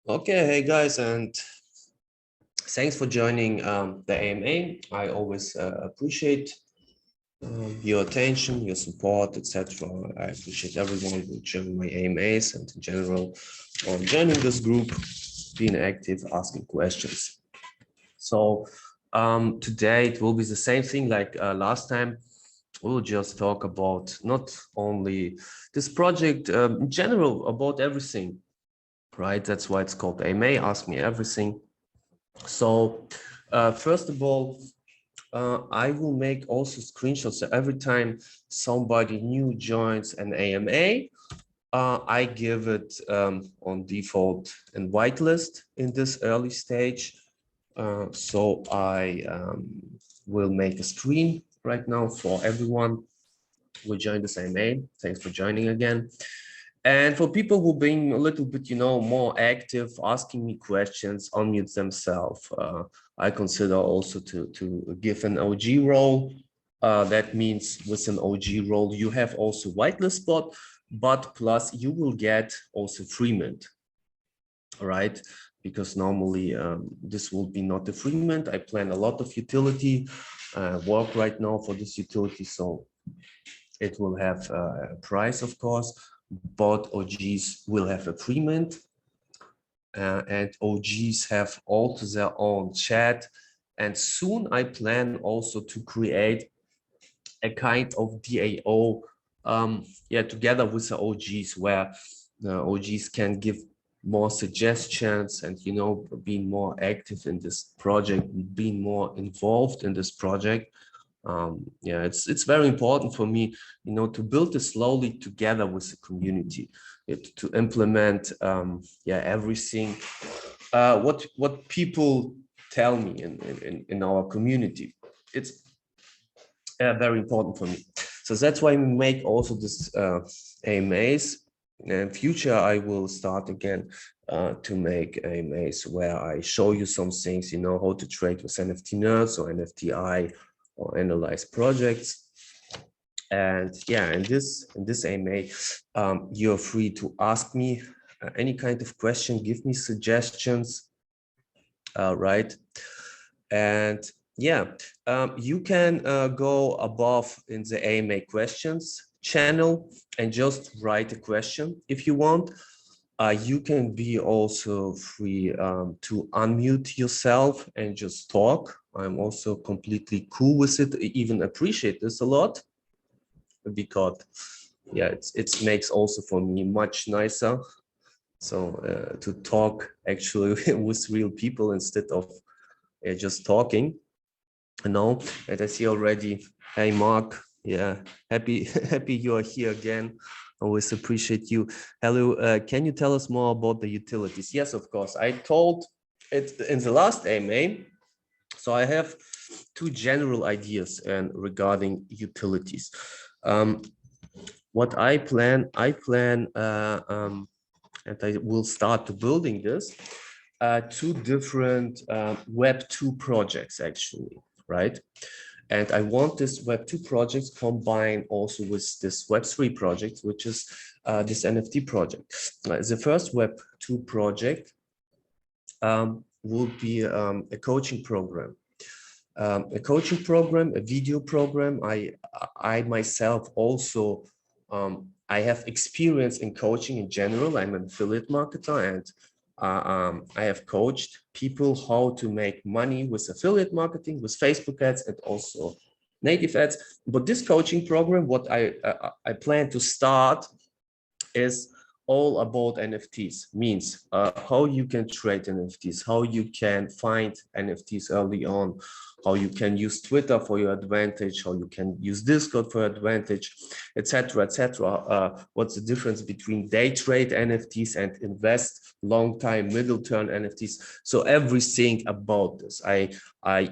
Okay, hey guys, and thanks for joining the AMA. I always appreciate your attention, your support, etc. I appreciate everyone who joined my AMAs and in general on joining this group, being active, asking questions. So today it will be the same thing like last time. We'll just talk about not only this project, in general, about everything. Right, that's why it's called AMA, Ask Me Everything. So first of all, I will make also screenshots. So every time somebody new joins an AMA, I give it on default and whitelist in this early stage. So I will make a screen right now for everyone who joined this AMA. Thanks for joining again. And for people who being a little bit, more active, asking me questions, unmute themselves, I consider also to give an OG role. That means with an OG role, you have also whitelist spot, but plus you will get also free mint, all right? Because normally this will be not a free mint. I plan a lot of utility work right now for this utility, so it will have a price, of course. Both OGs will have a free mint, and OGs have all to their own chat. And soon I plan also to create a kind of DAO, together with the OGs, where the OGs can give more suggestions and being more active in this project, being more involved in this project. It's very important for me, to build this slowly together with the community, to implement everything what people tell me in our community. It's very important for me. So that's why we make also this AMAs. In future, I will start again to make AMAs where I show you some things, how to trade with NFT nerds or NFTI or analyze projects. And yeah, in this AMA, you're free to ask me any kind of question, give me suggestions, right? And yeah, you can go above in the AMA questions channel and just write a question if you want. You can be also free to unmute yourself and just talk. I'm also completely cool with it. I even appreciate this a lot because it makes also for me much nicer. So to talk actually with real people instead of just talking, and I see already, hey Mark, yeah, happy you are here again. Always appreciate you. Hello, can you tell us more about the utilities? Yes, of course. I told it in the last AMA. So I have two general ideas regarding utilities. What I plan, and I will start to building this, two different Web2 projects actually, right? And I want this Web2 projects combined also with this Web3 project, which is this NFT project. The first Web2 project will be a coaching program. A video program. I myself also, I have experience in coaching in general. I'm an affiliate marketer, and I have coached people how to make money with affiliate marketing, with Facebook ads, and also native ads. But this coaching program, what I plan to start is all about NFTs, means how you can trade NFTs, how you can find NFTs early on, how you can use Twitter for your advantage, how you can use Discord for your advantage, etc., etc. What's the difference between day trade NFTs and invest long time, middle term NFTs? So everything about this. I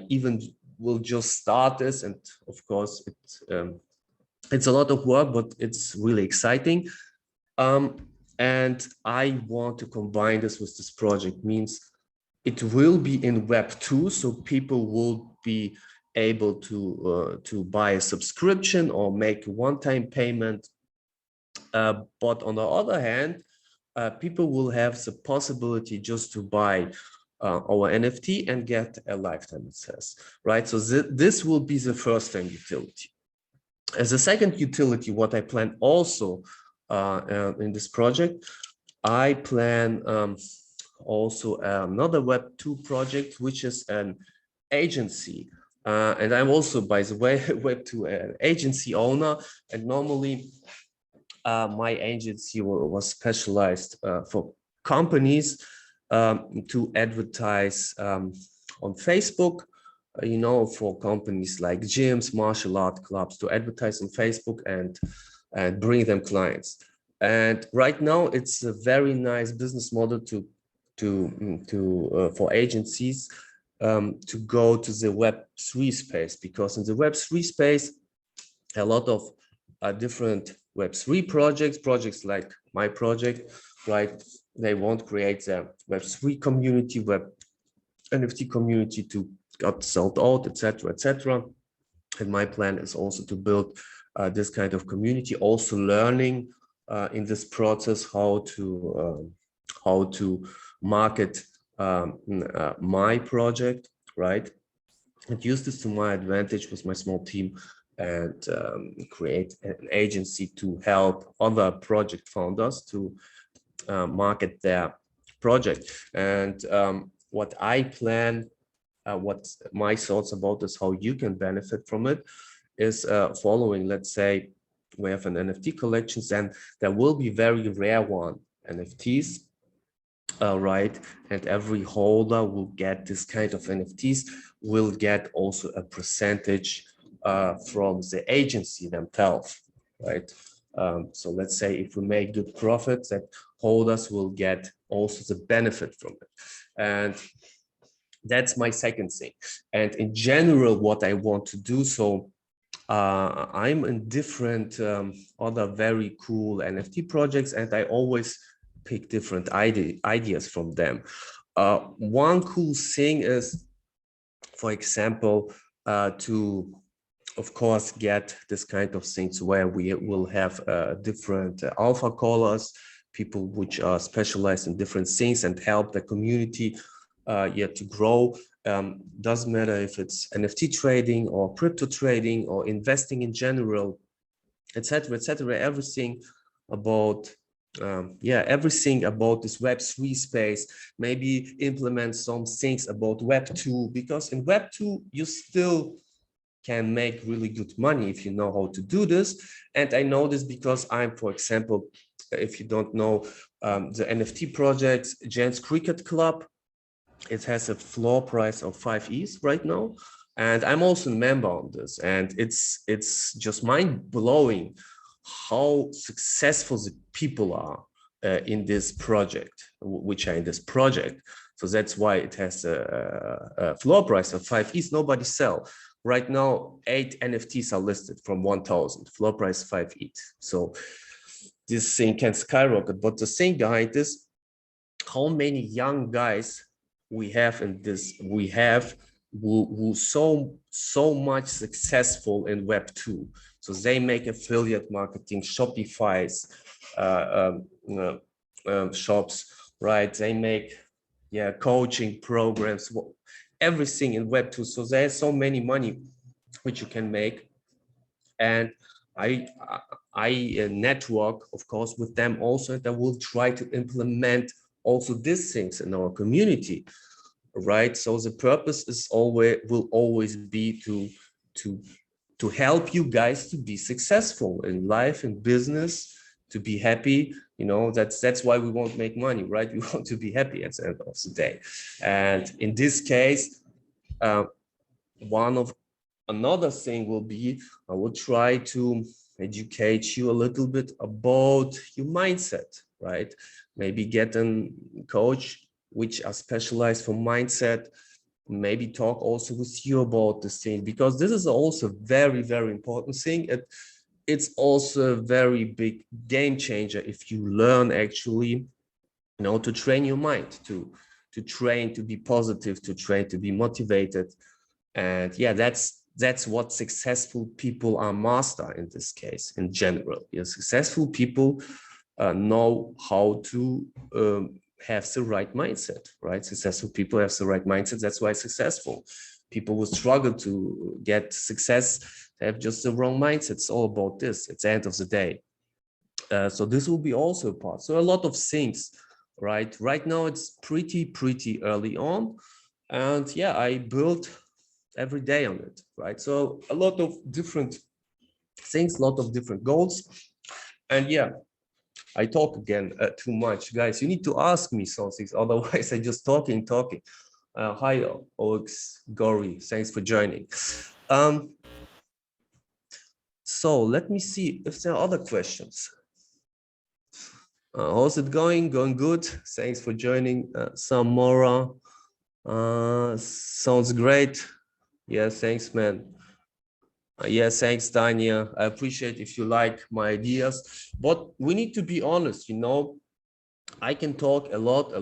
even will just start this, and of course it's a lot of work, but it's really exciting. And I want to combine this with this project, means it will be in Web2, so people will be able to buy a subscription or make a one-time payment. But on the other hand, people will have the possibility just to buy our NFT and get a lifetime access, right? So this will be the first time utility. As a second utility, what I plan also in this project, I plan also another Web2 project, which is an agency. And I'm also, by the way, Web2 agency owner. And normally my agency was specialized for companies to advertise on Facebook, for companies like gyms, martial art clubs, to advertise on Facebook and bring them clients. And right now, it's a very nice business model for agencies to go to the Web3 space, because in the Web3 space, a lot of different Web3 projects like my project, right? They want to create a Web3 community, Web NFT community to get sold out, etc., etc. And my plan is also to build this kind of community, also learning in this process how to market my project, right? And use this to my advantage with my small team, and create an agency to help other project founders to market their project. And what I plan, what my thoughts about this, how you can benefit from it, is following. Let's say we have an NFT collections, and there will be very rare NFTs, right? And every holder will get this kind of NFTs, will get also a percentage from the agency themselves, right? So let's say if we make good profits, that holders will get also the benefit from it. And that's my second thing. And in general, what I want to do, so I'm in different other very cool NFT projects, and I always pick different ideas from them. One cool thing is, for example, to, of course, get this kind of things where we will have different alpha callers, people which are specialized in different things and help the community to grow. Doesn't matter if it's NFT trading or crypto trading or investing in general, etc., etc. Everything about everything about this Web3 space. Maybe implement some things about Web2, because in Web2 you still can make really good money if you know how to do this. And I know this because I'm, for example, if you don't know, the NFT project Gents Cricket Club, it has a floor price of 5 ETH right now, and I'm also a member on this, and it's just mind-blowing how successful the people are in this project, which are in this project. So that's why it has a floor price of 5 ETH. Nobody sell. Right now, 8 NFTs are listed from 1,000, floor price 5 ETH. So this thing can skyrocket. But the thing behind this, how many young guys we have in this, who so much successful in Web2. So they make affiliate marketing, Shopify's shops, right? They make coaching programs, everything in Web2. So there's so many money which you can make. And I network, of course, with them also, that will try to implement also these things in our community, right? So the purpose is will always be to help you guys to be successful in life and business, to be happy. That's why we won't make money, right? We want to be happy at the end of the day. And in this case, another thing will be, I will try to educate you a little bit about your mindset, right? Maybe get a coach which are specialized for mindset, maybe talk also with you about this thing, because this is also very, very important thing. It's also a very big game changer if you learn actually, to train your mind, to train to be positive, to train to be motivated. And that's what successful people are master in this case, in general. Successful people know how to have the right mindset, right? Successful people have the right mindset. That's why successful. People who struggle to get success have just the wrong mindset. It's all about this. It's the end of the day. So this will be also a part. So a lot of things, right? Right now it's pretty early on. And yeah, I build every day on it, right? So a lot of different things, a lot of different goals. And yeah, I talk again too much. Guys, you need to ask me some things. Otherwise, I just talking. Hi, Ox Gori. Thanks for joining. So let me see if there are other questions. How's it going? Going good. Thanks for joining, Samora. Sounds great. Yeah, thanks, man. Yeah, thanks, Tanya. I appreciate if you like my ideas, but we need to be honest, you know. I can talk a lot,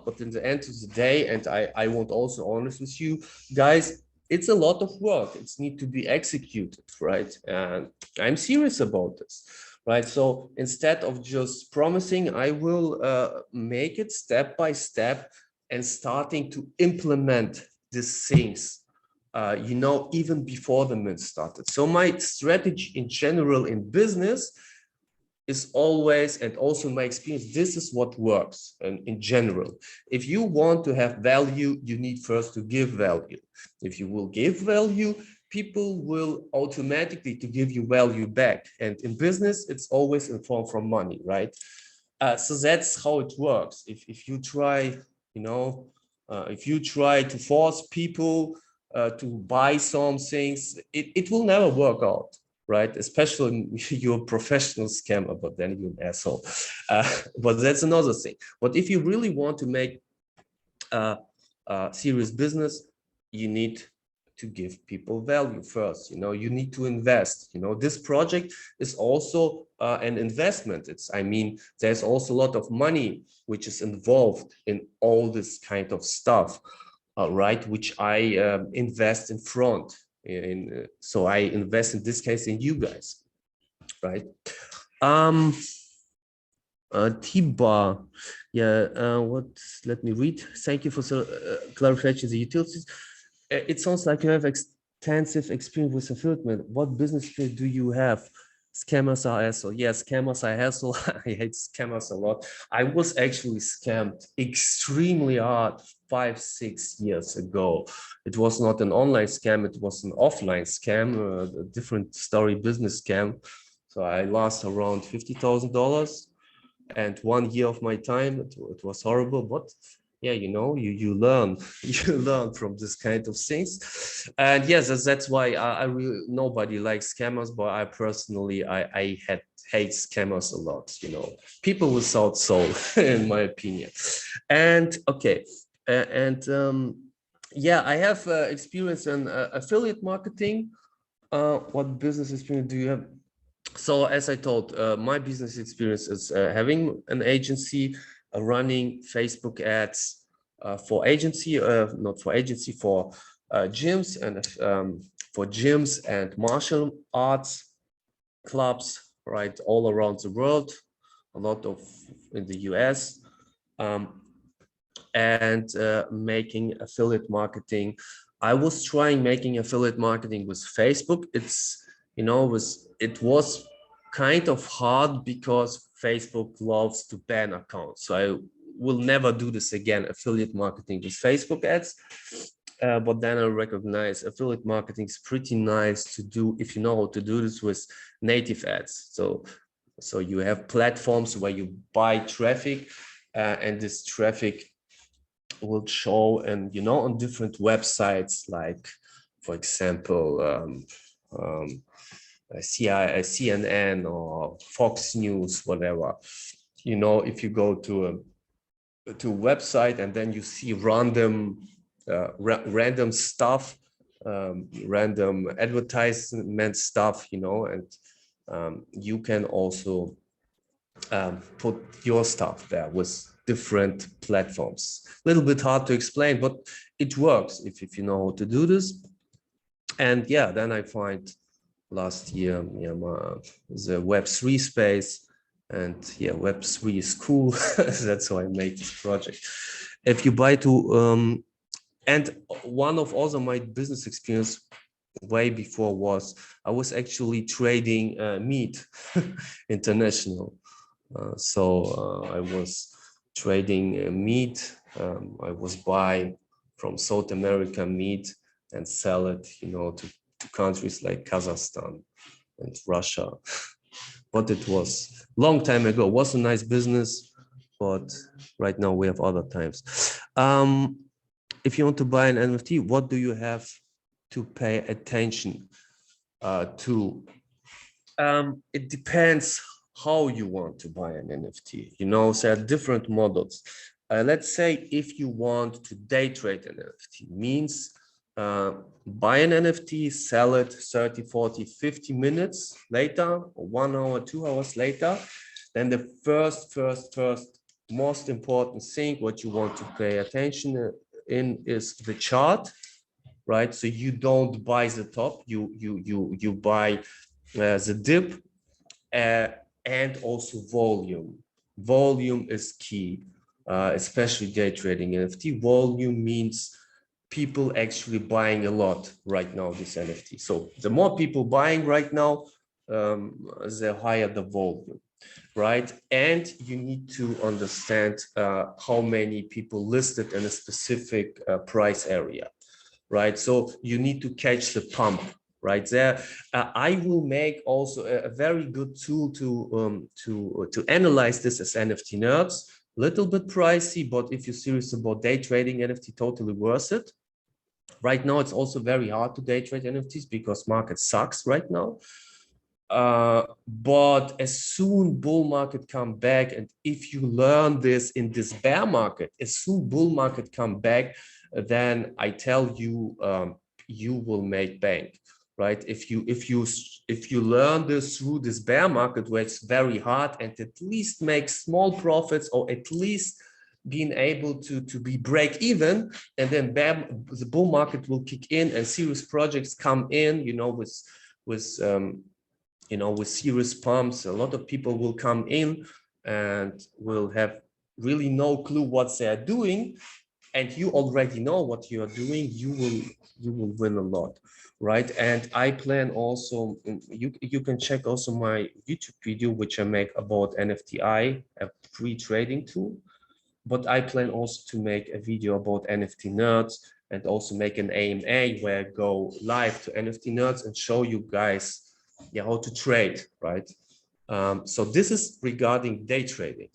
but in the end of the day, and I want also honest with you guys, it's a lot of work. It's need to be executed, right? And I'm serious about this, right? So instead of just promising, I will make it step by step and starting to implement these things, you know, even before the mint started. So my strategy in general in business is always, and also my experience, this is what works in general. If you want to have value, you need first to give value. If you will give value, people will automatically to give you value back. And in business, it's always in form from money, right? So that's how it works. If you try, you know, if you try to force people to buy some things, it will never work out, right? Especially you're a professional scammer, but then you're an asshole. But that's another thing. But if you really want to make serious business, you need to give people value first. You know, you need to invest. You know, this project is also an investment. I mean, there's also a lot of money which is involved in all this kind of stuff, right? Which I invest in front. So I invest in this case in you guys, right? T-bar, yeah, let me read. Thank you for clarifying the utilities. It sounds like you have extensive experience with affiliate. What business field do you have? Scammers are hassle. Yes, scammers are hassle. I hate scammers a lot. I was actually scammed extremely hard 5-6 years ago. It was not an online scam, it was an offline scam, a different story business scam. So I lost around $50,000 and 1 year of my time. It was horrible, but yeah, you know, you learn you learn from this kind of things. And yes, that's why I really, nobody likes scammers, but I personally I hate scammers a lot, you know, people without soul in my opinion. And okay, yeah, I have experience in affiliate marketing. What business experience do you have? So as I told, my business experience is having an agency, running Facebook ads for agency, not for agency, for gyms and martial arts clubs, right, all around the world, a lot of in the US, and making affiliate marketing. I was trying making affiliate marketing with Facebook. It's, you know, it was kind of hard because Facebook loves to ban accounts. So I will never do this again, affiliate marketing with Facebook ads. But then I recognize affiliate marketing is pretty nice to do if you know how to do this with native ads. So you have platforms where you buy traffic, and this traffic will show, and you know, on different websites, like for example CNN or Fox News, whatever. You know, if you go to a website and then you see random stuff, random advertisement stuff, you know, and you can also put your stuff there with different platforms. A little bit hard to explain, but it works if you know how to do this. And yeah, then I find last year, yeah, the Web3 space, And yeah, Web3 is cool. That's why I made this project. If you buy to, and one of also my business experience way before was I was actually trading meat international. I was trading meat. I was buy from South America meat and sell it, to countries like Kazakhstan and Russia. But it was long time ago. It was a nice business, but right now we have other times. If you want to buy an NFT, what do you have to pay attention to? It depends how you want to buy an NFT. There are different models. Let's say if you want to day trade an NFT, means buy an NFT, sell it 30, 40, 50 minutes later, or 1 hour, 2 hours later. Then the first most important thing what you want to pay attention in is the chart, right? So you don't buy the top, you buy the dip, and also volume. Volume is key, especially day trading NFT. Volume means people actually buying a lot right now, this NFT. So the more people buying right now, the higher the volume, right? And you need to understand how many people listed in a specific price area, right? So you need to catch the pump right there. I will make also a very good tool to analyze this as NFT nerds. Little bit pricey, but if you're serious about day trading NFT, totally worth it. Right now, it's also very hard to day trade NFTs because market sucks right now. But as soon bull market come back, and if you learn this in this bear market, as soon bull market come back, then I tell you, you will make bank, right? If you learn this through this bear market where it's very hard, and at least make small profits, or at least being able to be break even, and then bam, the bull market will kick in and serious projects come in, with serious pumps. A lot of people will come in and will have really no clue what they are doing, and you already know what you are doing. You will win a lot, right? And I plan also, you can check also my YouTube video which I make about NFTI, a free trading tool. But I plan also to make a video about NFT nerds, and also make an AMA where I go live to NFT nerds and show you guys how to trade, right? So this is regarding day trading.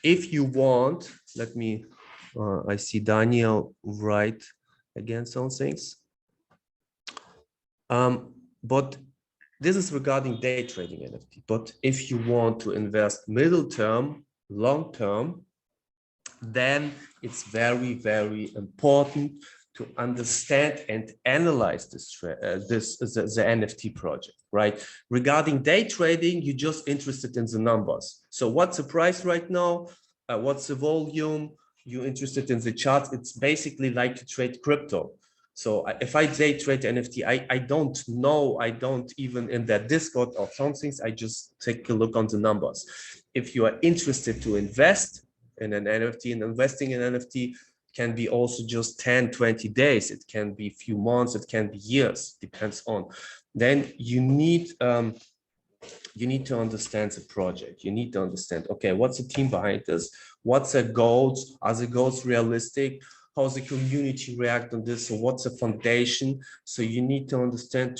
If you want, let me, I see Daniel write again some things. But this is regarding day trading NFT. But if you want to invest middle term, long term, then it's very, very important to understand and analyze the NFT project, right? Regarding day trading, you're just interested in the numbers. So what's the price right now? What's the volume? You're interested in the charts. It's basically like to trade crypto. So if I day trade NFT, I don't know, I don't even in that Discord or some things, I just take a look on the numbers. If you are interested to invest in an NFT, and investing in NFT can be also just 10, 20 days. It can be a few months, it can be years, depends on. Then you need to understand the project. You need to understand, okay, what's the team behind this? What's the goals? Are the goals realistic? How's the community react on this? So what's the foundation? So you need to understand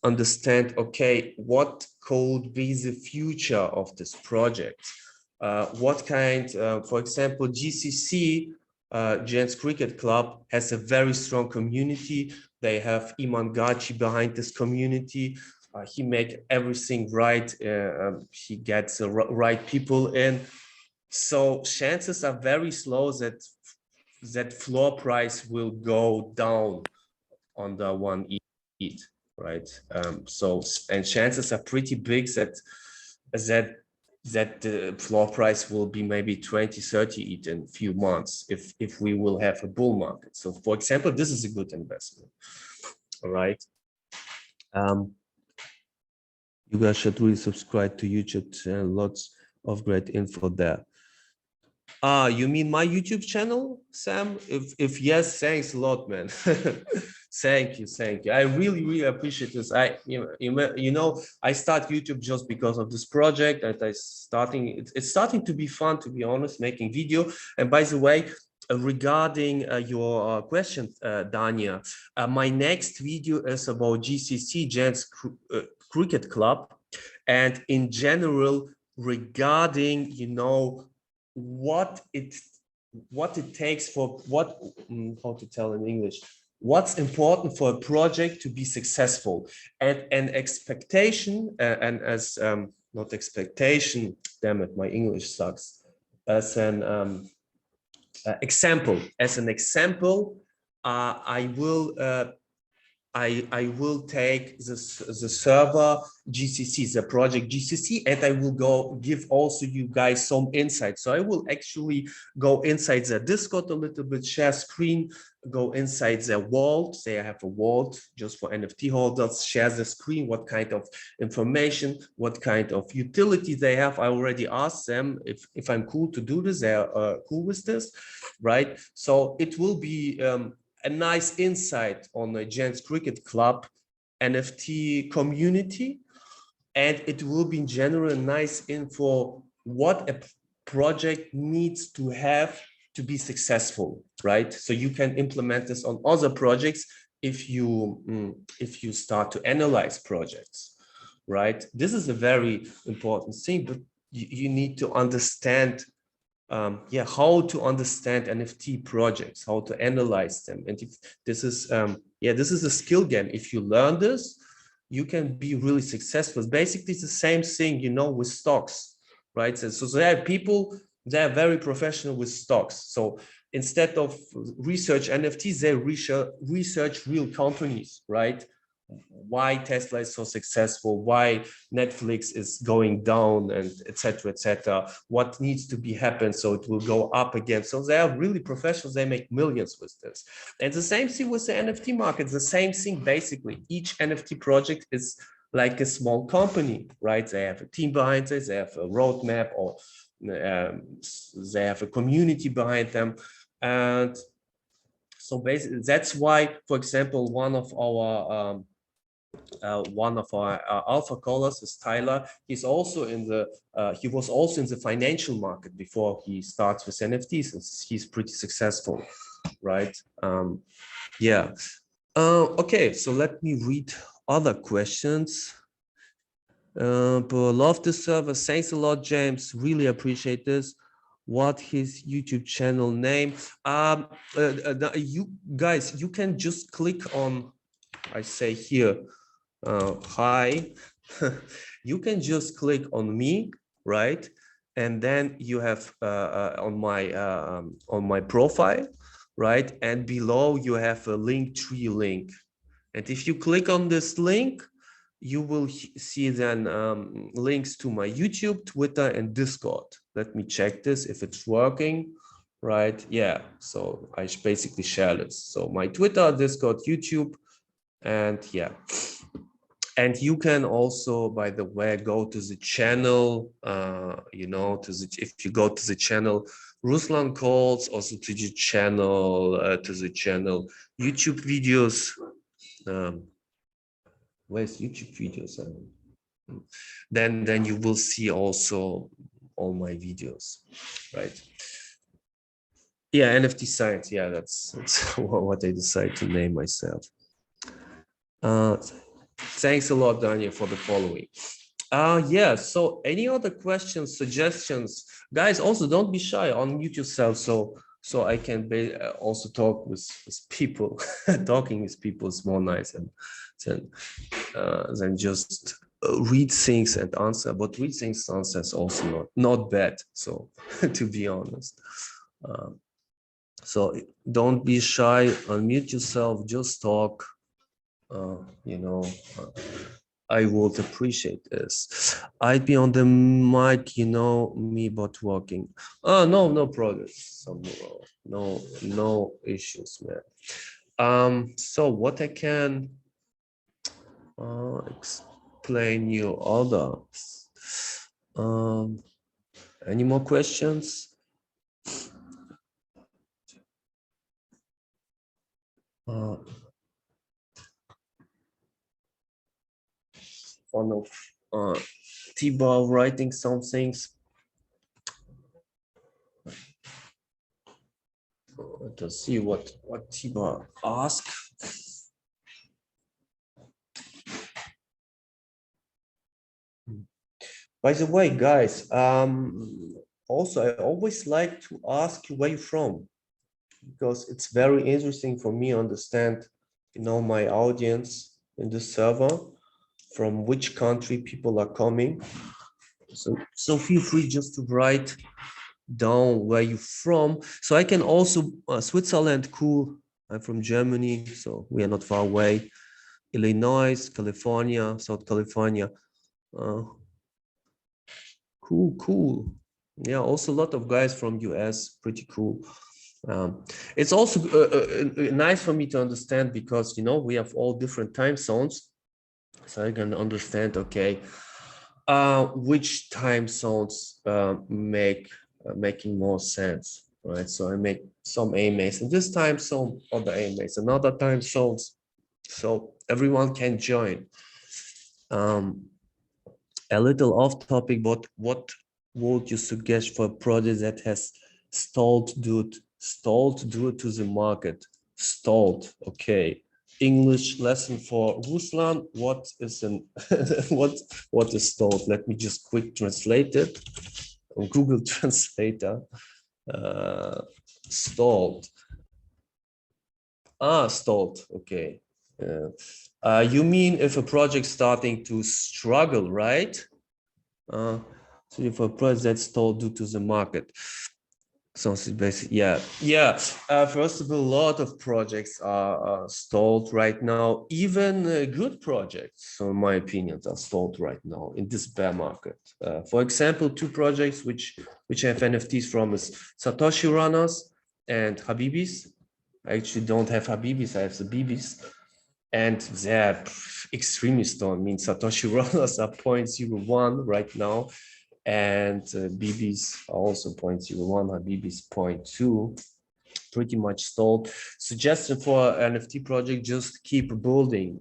understand, okay, what could be the future of this project? What kind, for example, GCC, Gents Cricket Club, has a very strong community. They have Iman Gachi behind this community. He make everything right. He gets the right people in. So chances are very slow that floor price will go down under 1 ETH, right? And chances are pretty big that the floor price will be maybe 20, 30 ETH in a few months if we will have a bull market. So for example, this is a good investment, all right? You guys should really subscribe to YouTube channel. Lots of great info there. You mean my YouTube channel, Sam? If yes, thanks a lot, man. Thank you, thank you. I really appreciate this. You know, I start YouTube just because of this project, and it's starting to be fun, to be honest, making video. And by the way, regarding your question, Dania, my next video is about GCC, Gents Cricket Club, and in general regarding, you know, what it takes for what how to tell in English, what's important for a project to be successful, and an expectation and as not expectation, damn it, my English sucks, as an example, I will take the server GCC, the project GCC, and I will go give also you guys some insight. So I will actually go inside the Discord a little bit, share screen, go inside the vault. Say I have a vault just for NFT holders, share the screen, what kind of information, what kind of utility they have. I already asked them if I'm cool to do this. They're cool with this, right? So it will be a nice insight on the Gents Cricket Club NFT community, and it will be in general a nice info what a project needs to have to be successful, right? So you can implement this on other projects if you start to analyze projects, right? This is a very important thing, but you need to understand how to understand NFT projects, how to analyze them. And if this is, this is a skill game. If you learn this, you can be really successful. Basically, it's the same thing, you know, with stocks, right? So there are people, they're very professional with stocks. So instead of research NFTs, they research real companies, right? Why Tesla is so successful, why Netflix is going down, and etc. What needs to be happen so it will go up again. So they are really professionals, they make millions with this. And the same thing with the NFT market, the same thing basically. Each NFT project is like a small company, right? They have a team behind it, they have a roadmap, or they have a community behind them. And so basically, that's why, for example, one of our alpha callers is Tyler. He's also in the he was also in the financial market before he starts with NFTs, and he's pretty successful, right? Yeah. Okay, so let me read other questions. But love the server. Thanks a lot, James. Really appreciate this. What his YouTube channel name? You guys, you can just click on, I say here, hi. You can just click on me, right? And then you have on my profile, right? And below you have a Linktree link. And if you click on this link, you will see then links to my YouTube, Twitter, and Discord. Let me check this if it's working, right? Yeah, so I basically share this. So my Twitter, Discord, YouTube, and yeah. And you can also, by the way, go to the channel, you know, if you go to the channel, Ruslan calls, also to the channel, YouTube videos. Where's YouTube videos? Then you will see also all my videos, right? Yeah, NFT science. Yeah, that's what I decided to name myself. Thanks a lot, Daniel, for the following. Yeah, so any other questions, suggestions? Guys, also don't be shy, unmute yourself so I can also talk with people. Talking with people is more nice than just read things and answer, but read things and answer is also not bad, so to be honest. So don't be shy, unmute yourself, just talk. You know, I would appreciate this. I'd be on the mic, you know me, but walking. Oh, no progress. No issues, man. So what I can play new orders. Any more questions? One of T-Bar writing some things. Let us see what T-Bar asked. By the way, guys, also I always like to ask you where you're from, because it's very interesting for me to understand, my audience in the server, from which country people are coming. So feel free just to write down where you're from. So I can also, Switzerland, cool. I'm from Germany, so we are not far away. Illinois, California, South California. Cool. Yeah, also a lot of guys from US, pretty cool. It's also nice for me to understand, because we have all different time zones, so I can understand, okay, which time zones making more sense, right? So I make some AMAs in this time zone, other AMAs in other time zones, so everyone can join. A little off topic, but what would you suggest for a project that has stalled due to the market? Stalled, okay. English lesson for Ruslan. What is an what is stalled? Let me just quick translate it on Google Translator. Stalled. Stalled. Okay. You mean if a project starting to struggle, right? So if a project that's stalled due to the market. So it's basically, yeah. First of all, a lot of projects are stalled right now. Even good projects, so in my opinion, are stalled right now in this bear market. For example, two projects which have NFTs from is Satoshi Runners and Habibis. I actually don't have Habibis, I have the Bibis. And they're extremely stalled. I mean, Satoshi Runners are 0.01 right now, and BBs are also 0.01, Habibis 0.2, pretty much stalled. Suggestion for NFT project: just keep building,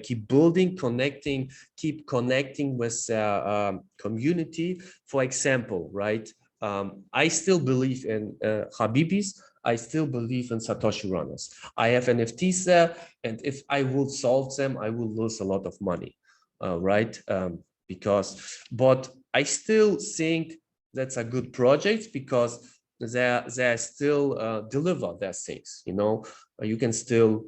keep building, keep connecting with community. For example, right? I still believe in Habibis. I still believe in Satoshi Runners. I have NFTs there, and if I would solve them, I will lose a lot of money, right? But I still think that's a good project, because they still deliver their things. You can still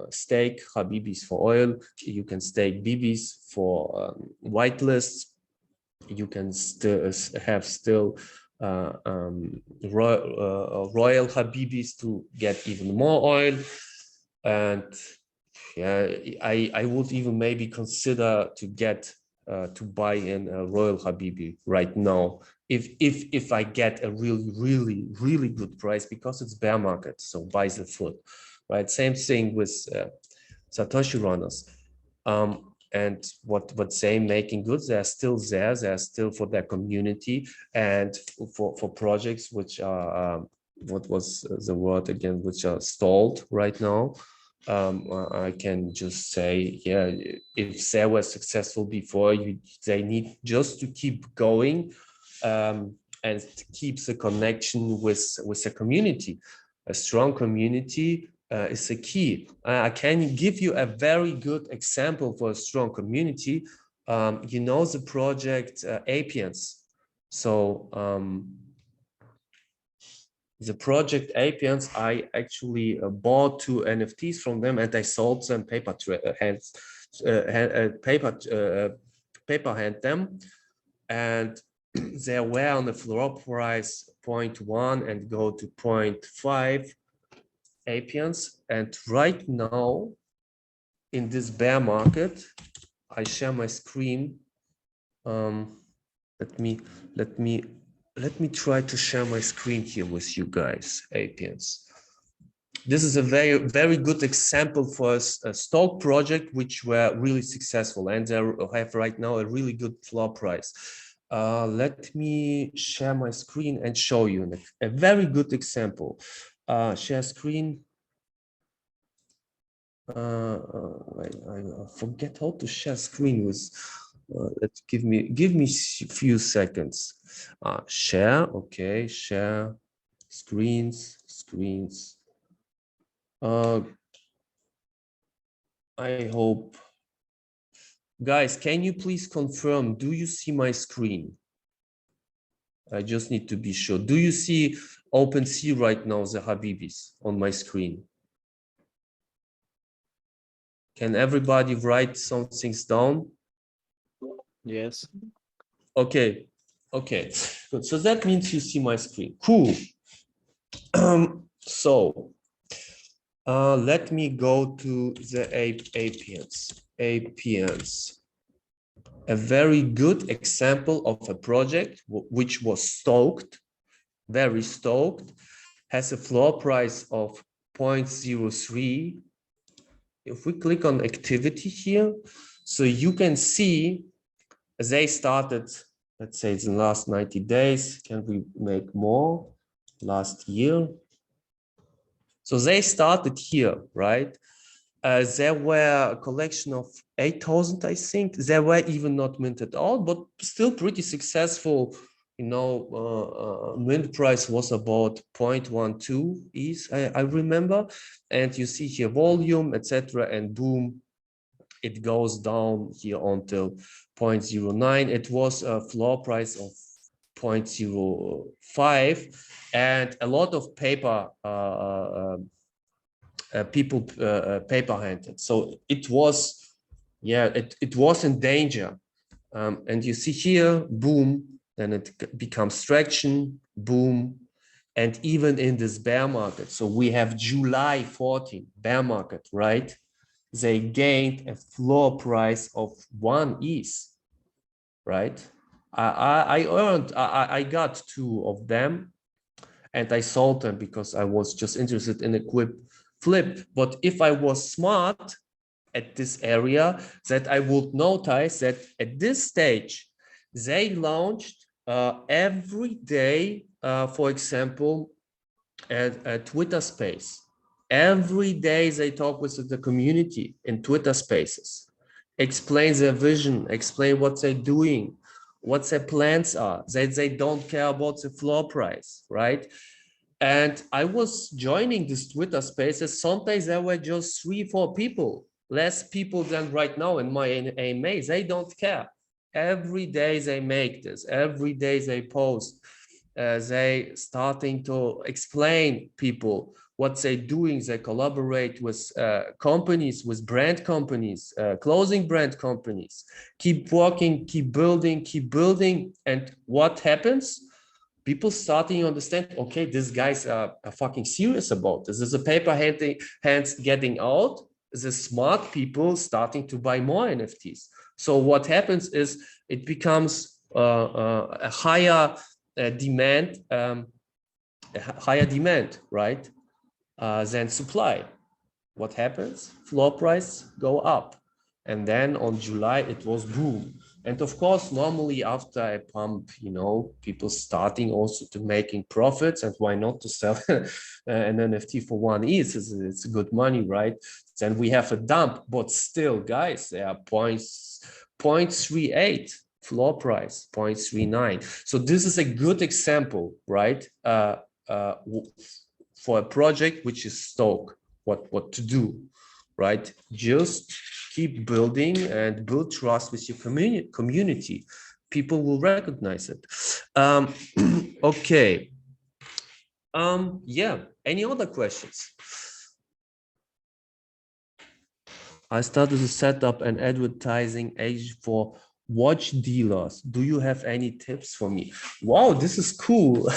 stake Habibis for oil. You can stake Bibis for whitelists. You can still have royal Habibis to get even more oil. And yeah, I would even maybe consider to get to buy in a royal Habibi right now, if I get a really good price, because it's bear market, so buy the foot, right? Same thing with Satoshi Runners. And what they making goods, they're still there, they're still for their community, and for projects which are what was the word again, which are stalled right now. I can just say, yeah, if they were successful before, they need just to keep going, and keep the connection with the community. A strong community is a key. I can give you a very good example for a strong community. The project Apians. So the project Apians, I actually bought 2 NFTs from them, and I sold them paper hand them, and they were on the floor price 0.1 and go to 0.5 Apians. And right now, in this bear market, I share my screen. Let me try to share my screen here with you guys, Apians. this is a very good example for a stock project which were really successful, and they have right now a really good floor price. Let me share my screen and show you a very good example. Share screen. I forget how to share screen with. Let's give me a few seconds. Share, okay, share screens. I hope, guys, can you please confirm? Do you see my screen? I just need to be sure. Do you see OpenSea right now, the Habibis, on my screen? Can everybody write some things down? Yes. Okay, okay, good. So that means you see my screen. Cool. So let me go to the APNs. A very good example of a project which was stoked, very stoked, has a floor price of 0.03. If we click on activity here, so you can see they started, let's say it's in the last 90 days. Can we make more? Last year. So they started here, right? There were a collection of 8,000, I think. They were even not minted out, but still pretty successful. You know, mint price was about 0.12 ETH, I remember. And you see here volume, etc. And boom, it goes down here until 0.09. It was a floor price of 0.05, and a lot of paper people paper handed. So it was, yeah, it was in danger. And you see here, boom, then it becomes traction, boom. And even in this bear market, so we have July 14 bear market, right? They gained a floor price of 1 ETH, right? I got 2 of them, and I sold them because I was just interested in a quick flip. But if I was smart at this area, that I would notice that at this stage, they launched every day, for example, a Twitter space. Every day they talk with the community in Twitter spaces, explain their vision, explain what they're doing, what their plans are. They don't care about the floor price, right? And I was joining these Twitter spaces. Sometimes there were just 3-4 people, less people than right now in my AMA. They don't care. Every day they make this, every day they post. They starting to explain people what they're doing. They collaborate with companies, with brand companies, clothing brand companies. Keep working, keep building. And what happens? People starting to understand, okay, these guys are fucking serious about this. There's a paper hands getting out. The smart people starting to buy more NFTs. So what happens is it becomes a higher demand, right, than supply. What happens? Floor price go up. And then on July, it was boom. And of course, normally after a pump, you know, people starting also to making profits, and why not to sell an NFT for 1 ETH? It's good money, right? Then we have a dump, but still, guys, there are 0.38 floor price, 0.39. So this is a good example, right? For a project which is stock, what to do, right? Just keep building and build trust with your community. People will recognize it. Okay. Yeah. Any other questions? I started to set up an advertising agent for watch dealers. Do you have any tips for me? Wow, this is cool.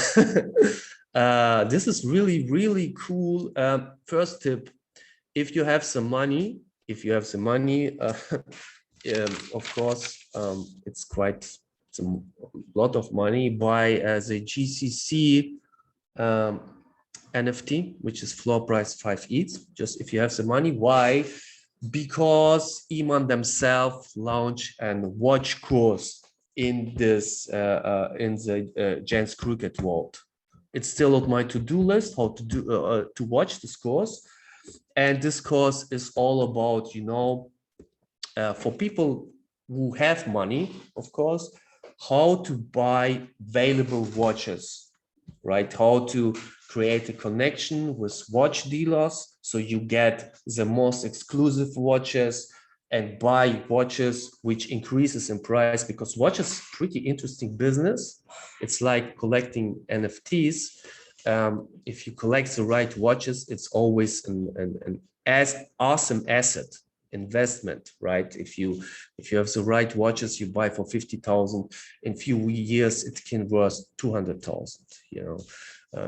This is really cool. First tip: if you have some money, of course, it's a lot of money. Buy as a GCC NFT, which is floor price 5 ETH, just if you have the money. Why? Because Iman themselves launch and watch course in this in the Jens Cricket world. It's still on my to-do list how to do to watch this course, and this course is all about, you know, for people who have money, of course, how to buy valuable watches, right? How to create a connection with watch dealers so you get the most exclusive watches and buy watches which increases in price, because watches is pretty interesting business. It's like collecting NFTs. If you collect the right watches, it's always an as awesome asset investment, right? If you have the right watches you buy for 50,000, in few years it can worth 200,000. You know,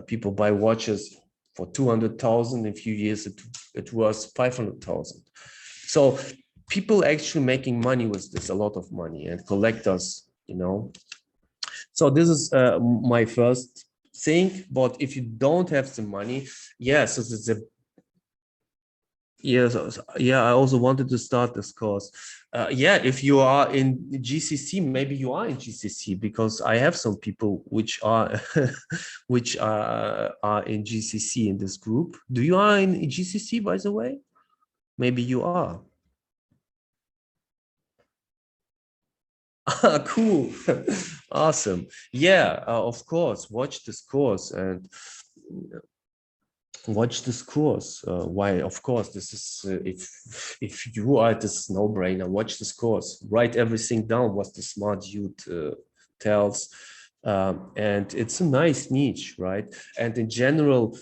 people buy watches for 200,000, in few years it was 500,000. So people actually making money with this, a lot of money, and collectors, you know. So this is my first thing. But if you don't have the money, yes, so it's a yes, yeah, I also wanted to start this course. Yeah, if you are in GCC, maybe you are in GCC, because I have some people which are which are in GCC in this group. Do you are in GCC, by the way? Maybe you are. Cool. Awesome. Yeah, of course. Watch this course and watch this course. Why? Of course, this is if you are this no-brainer, watch this course. Write everything down what the smart youth tells, and it's a nice niche, right? And in general,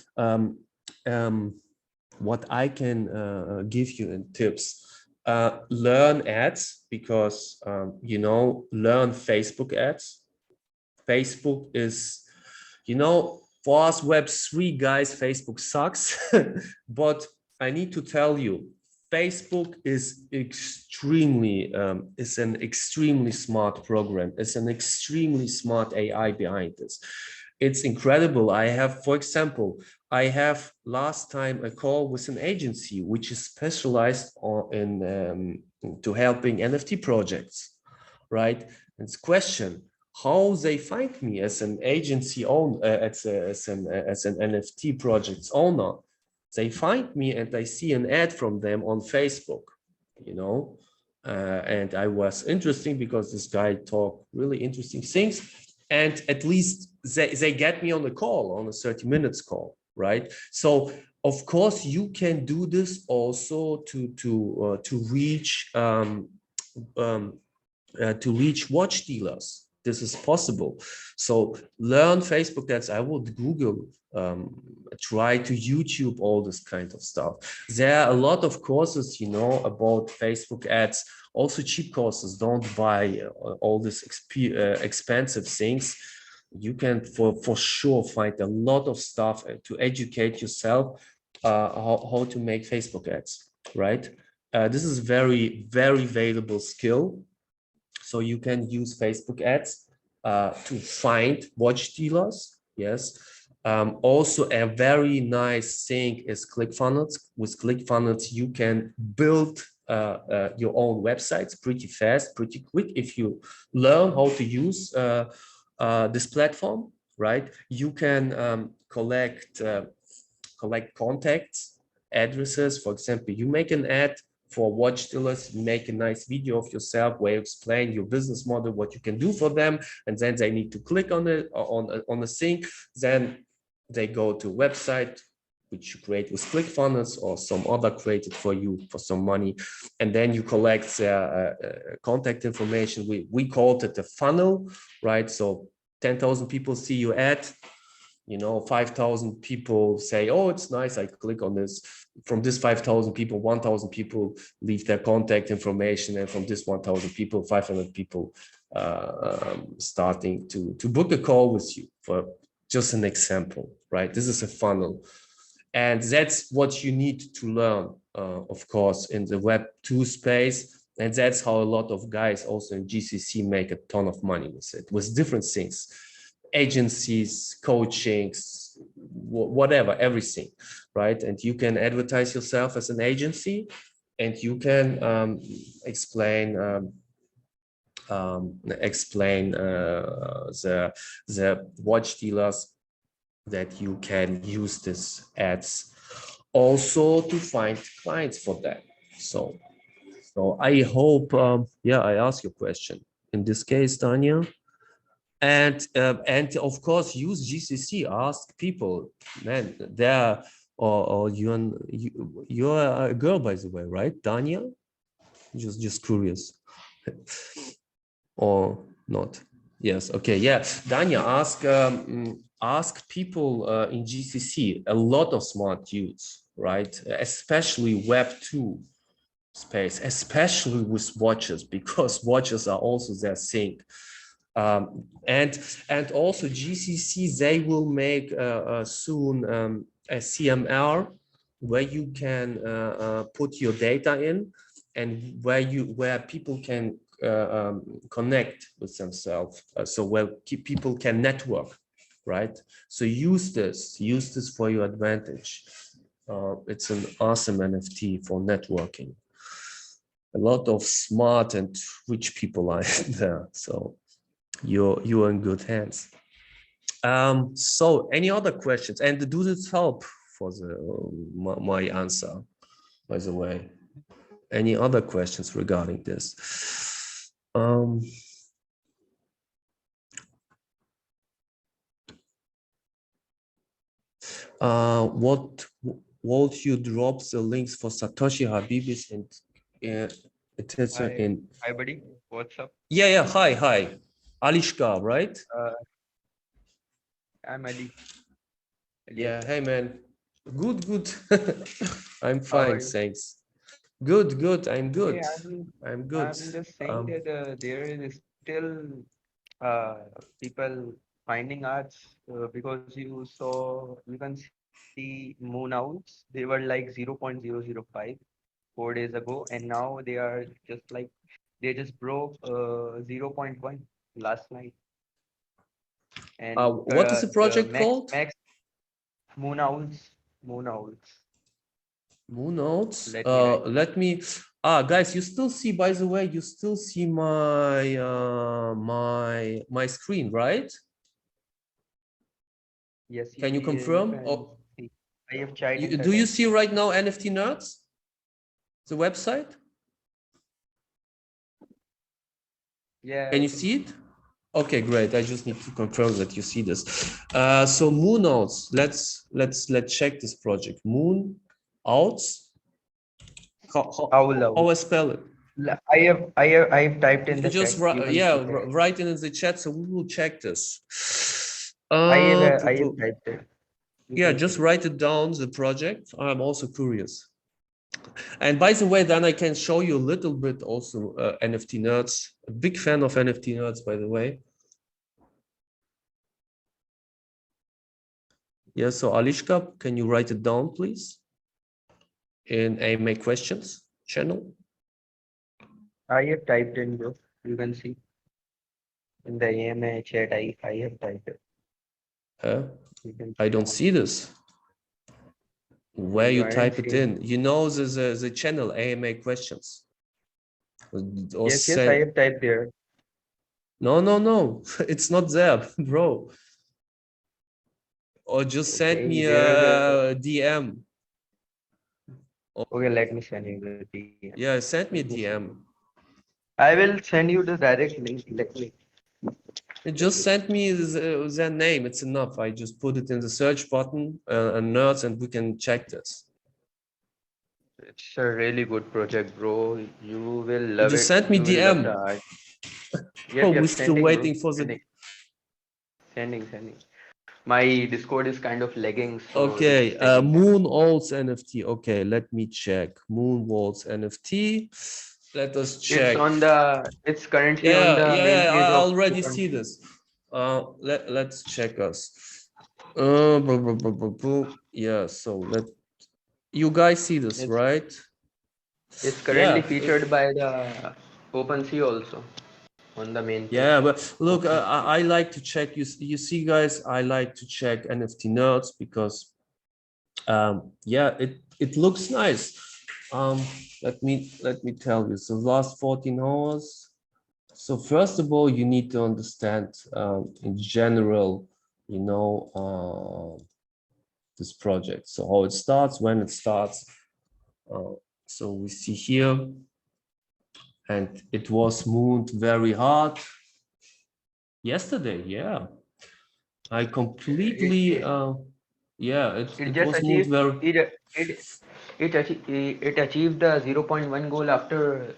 what I can give you in tips. Learn ads, because you know, learn Facebook ads. Facebook is, you know, for us Web3 guys, Facebook sucks. But I need to tell you, Facebook is is an extremely smart program. It's an extremely smart AI behind this. It's incredible. I have, for example, I have last time a call with an agency which is specialized in to helping NFT projects, right? It's question how they find me as an agency owner, as an NFT project's owner. They find me and I see an ad from them on Facebook, you know, and I was interesting because this guy talked really interesting things, and at least they get me on the call, on a 30 minutes call, right? So of course you can do this also to reach watch dealers. This is possible. So learn Facebook ads. I would Google, try to YouTube all this kind of stuff. There are a lot of courses, you know, about Facebook ads. Also cheap courses. Don't buy all this expensive things. You can for sure find a lot of stuff to educate yourself how to make Facebook ads, right? This is very valuable skill. So you can use Facebook ads to find watch dealers. Yes. Also, a very nice thing is ClickFunnels. With ClickFunnels, you can build your own websites pretty fast, pretty quick. If you learn how to use this platform, right? You can collect contacts, addresses. For example, you make an ad for watch dealers, make a nice video of yourself where you explain your business model, what you can do for them, and then they need to click on it on a thing. Then they go to a website which you create with ClickFunnels or some other created for you for some money, and then you collect their contact information. We called it a funnel, right? So 10,000 people see your ad, you know, 5,000 people say, oh, it's nice, I click on this. From this 5,000 people, 1,000 people leave their contact information, and from this 1,000 people, 500 people starting to book a call with you, for just an example, right? This is a funnel, and that's what you need to learn, of course, in the Web2 space. And that's how a lot of guys also in GCC make a ton of money with it, with different things. agencies, coachings, whatever, everything, right? And you can advertise yourself as an agency, and you can explain the watch dealers that you can use this ads also to find clients for that. So I hope, yeah, I asked your question in this case, Tanya. And of course, use GCC. Ask people, man. There, or you're a girl, by the way, right, Tanya? Just curious, or not? Yes. Okay. Yeah. Danya, ask people in GCC. A lot of smart youths, right? Especially Web2 space, especially with watches, because watches are also their thing. And also GCC, they will make soon a CMR where you can put your data in, and where people can connect with themselves. So where people can network, right? So use this for your advantage. It's an awesome NFT for networking. A lot of smart and rich people are there, so you're in good hands. So any other questions? And do this help for my answer, by the way? Any other questions regarding this? Won't you drop the links for Satoshi Habibis and etc. in? Hi, buddy. What's up? Yeah. Hi. Alishka, right? I'm Ali. Yeah. Hey, man. Good. I'm How are fine, you? thanks. Good. I'm good. Okay, I'm good. I'm just saying that there is still people finding arts because you can see moon owls. They were like 0.005 4 days ago, and now they are just like they just broke 0 0.1 last night. And What is the the project called? max moon owls, moon owls. Moon notes. Let me write. Let me. Guys, you still see. By the way, you still see my my screen, right? Yes, Can you you confirm? can Oh, see. I have tried in do you that. see right now NFT Nerds, the website? Yeah, Can I you can see see. it? Okay, great. I just need to confirm that you see this. So Moon Outs. Let's check this project. Moon Outs. Owl, owl. How I spell it? I have typed in the Just chat. You can yeah, see that. write it in the chat, so we will check this. I have typed it. You Yeah, can just see. write it down, the project. I'm also curious. And by the way, then I can show you a little bit also NFT Nerds. A big fan of NFT Nerds, by the way. Yeah, so Alishka, can you write it down, please? In AMA questions channel. I have typed in bro. You can see in the AMA chat. I have typed it. You can I see don't now. see this. Where you Aren't type it seeing. in? You know the channel AMA questions. Or Yes, I say have typed there. no, it's not there, bro. Or just send Okay, me there a DM. okay, let me send you the DM. Yeah, send me a Let me send you. DM. I will send you the direct link. Let Just me send me their name. It's enough. I just put it in the search button and Nerds, and we can check this. It's a really good project, bro. You will You love just it. sent me You will love the DM. art. Oh, Yep, we're still sending, bro. waiting for the. Sending. My Discord is kind of lagging, so Okay, just sending that. Moon Waltz NFT. Okay, let me check. Moon Waltz NFT. Let us check. It's currently on Yeah, the main I page of already see OpenSea. this. Let's check us. Yeah, so you guys see this, It's right? it's currently Yeah, featured by the OpenSea also. on the main page. Yeah, but look, Okay. I like to check. You see, guys, I like to check NFT nerds because, yeah, it looks nice. Let me tell you. So last 14 hours. So first of all, you need to understand, in general, you know, this project. So how it starts, when it starts. So we see here, and it was mooned very hard yesterday. Yeah, I completely, yeah, It it just was mooned achieved very, it achieved the 0.1 goal after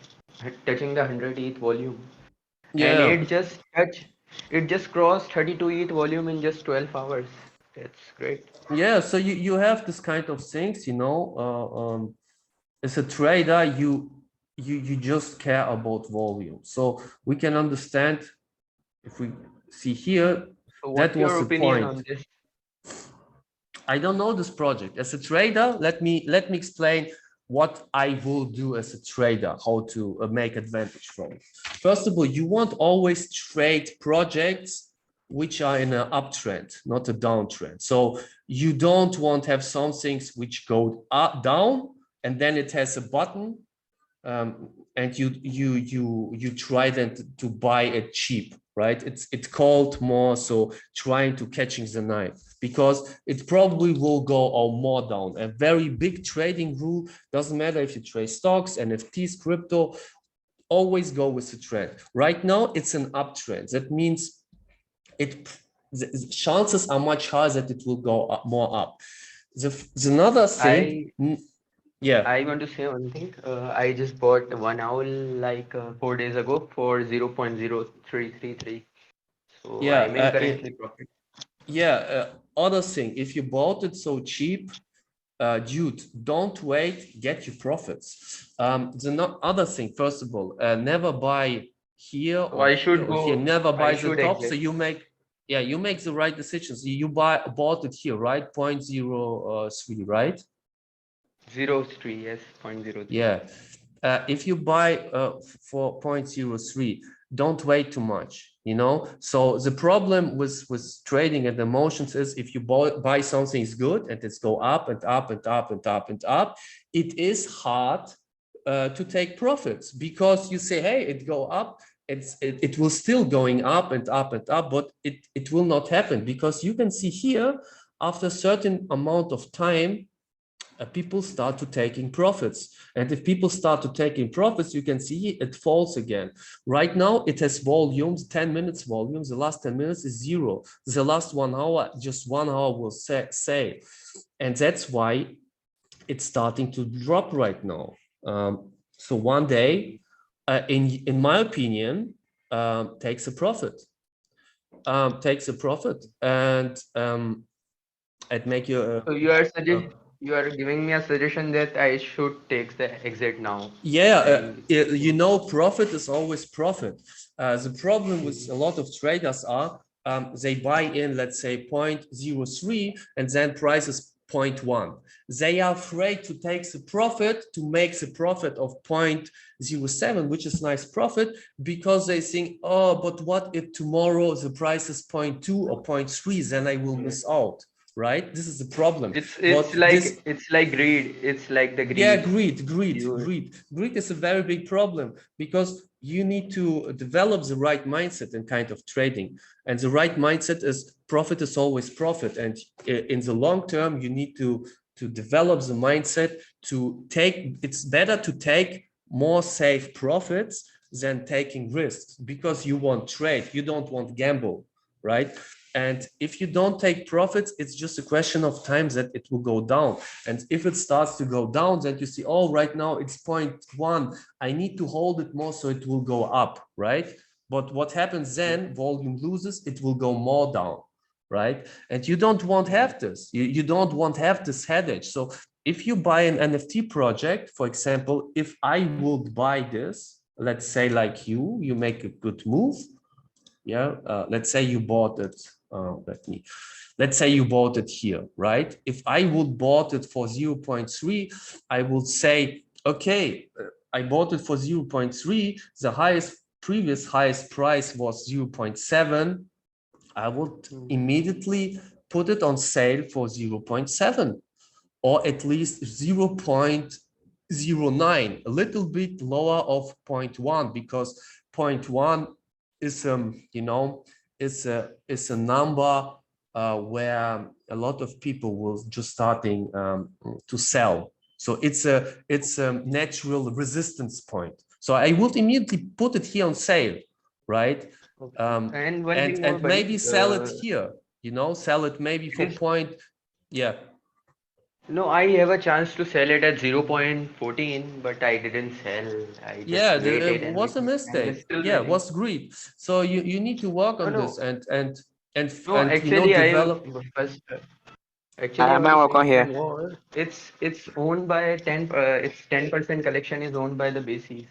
touching the 100 ETH volume, and yeah, it just crossed 32 ETH volume in just 12 hours. That's great. yeah. So you have this kind of things, you know, as a trader, you just care about volume. So we can understand if we see here, So that what's was your the opinion point. on this? I don't know this project. As a trader, let me explain what I will do as a trader, how to make advantage from it. First of all, you want always trade projects which are in an uptrend, not a downtrend. So you don't want to have some things which go up, down, and then it has a button, and you try then to buy it cheap, right? It's called more so trying to catching the knife, because it probably will go or more down. A very big trading rule, doesn't matter if you trade stocks, NFTs, crypto, always go with the trend. Right now it's an uptrend. That means the chances are much higher that it will go up, more up. The another thing, I yeah, I want to say one thing. I just bought one owl like 4 days ago for 0.0333. So yeah, I'm in currently profit. yeah. Other thing, if you bought it so cheap, dude, don't wait, get your profits. The other thing, first of all, never buy here So or here or here, never I buy the should top. So exit. you make, yeah, you make the right decisions. You bought it here, right? 0.03, right? 0.03, yes, 0.03. Yeah. If you buy for 0.03, don't wait too much, you know. So the problem with trading and emotions is, if you buy something is good and it's go up and up and up and up and up, it is hard to take profits, because you say, hey, it go up, it will still going up and up and up, but it will not happen, because you can see here, after a certain amount of time, people start to taking profits. And if people start to taking profits, you can see it falls again. Right now, it has volumes, 10 minutes volumes. The last 10 minutes is zero. The last 1 hour, just 1 hour will say. And that's why it's starting to drop right now. So one day, in my opinion, takes a profit. And I'd make you So you are giving me a suggestion that I should take the exit now. yeah, And you know, profit is always profit. The problem with a lot of traders are, they buy in, let's say, 0.03, and then price is 0.1. They are afraid to take the profit, to make the profit of 0.07, which is nice profit, because they think, oh, but what if tomorrow the price is 0.2 or 0.3, then I will miss out, right? This is the problem. But this, it's like greed. It's like the yeah, greed. You greed is a very big problem, because you need to develop the right mindset in kind of trading. And the right mindset is, profit is always profit. And in the long term, you need to develop the mindset to take, it's better to take more safe profits than taking risks, because you want trade, you don't want gamble, right? And if you don't take profits, it's just a question of time that it will go down. And if it starts to go down, then you see, oh, right now it's 0.1. I need to hold it more so it will go up, right? But what happens then, volume loses, it will go more down, right? And you don't want to have this. You don't want to have this headache. So if you buy an NFT project, for example, if I would buy this, let's say like you make a good move. Yeah, let's say you bought it. Let's say you bought it here, right? If I would bought it for 0.3, I would say, okay, I bought it for 0.3. The highest previous highest price was 0.7, I would immediately put it on sale for 0.7 or at least 0.09, a little bit lower of 0.1, because 0.1 is is a number where a lot of people will just starting to sell. So it's a natural resistance point. So I would immediately put it here on sale, right? And one thing more, And maybe buddy. sell it here, sell it maybe It for is yeah. no. I have a chance to sell it at 0.14, but I didn't sell. I just Yeah, waited it and was a waited, and it's mistake. still Yeah, it waiting. was greed. So you need to work No, on no, this no. and Actually, I develop. first. I Actually, I am was welcome saying here. one more. It's owned by 10. Its 10% collection is owned by the bases.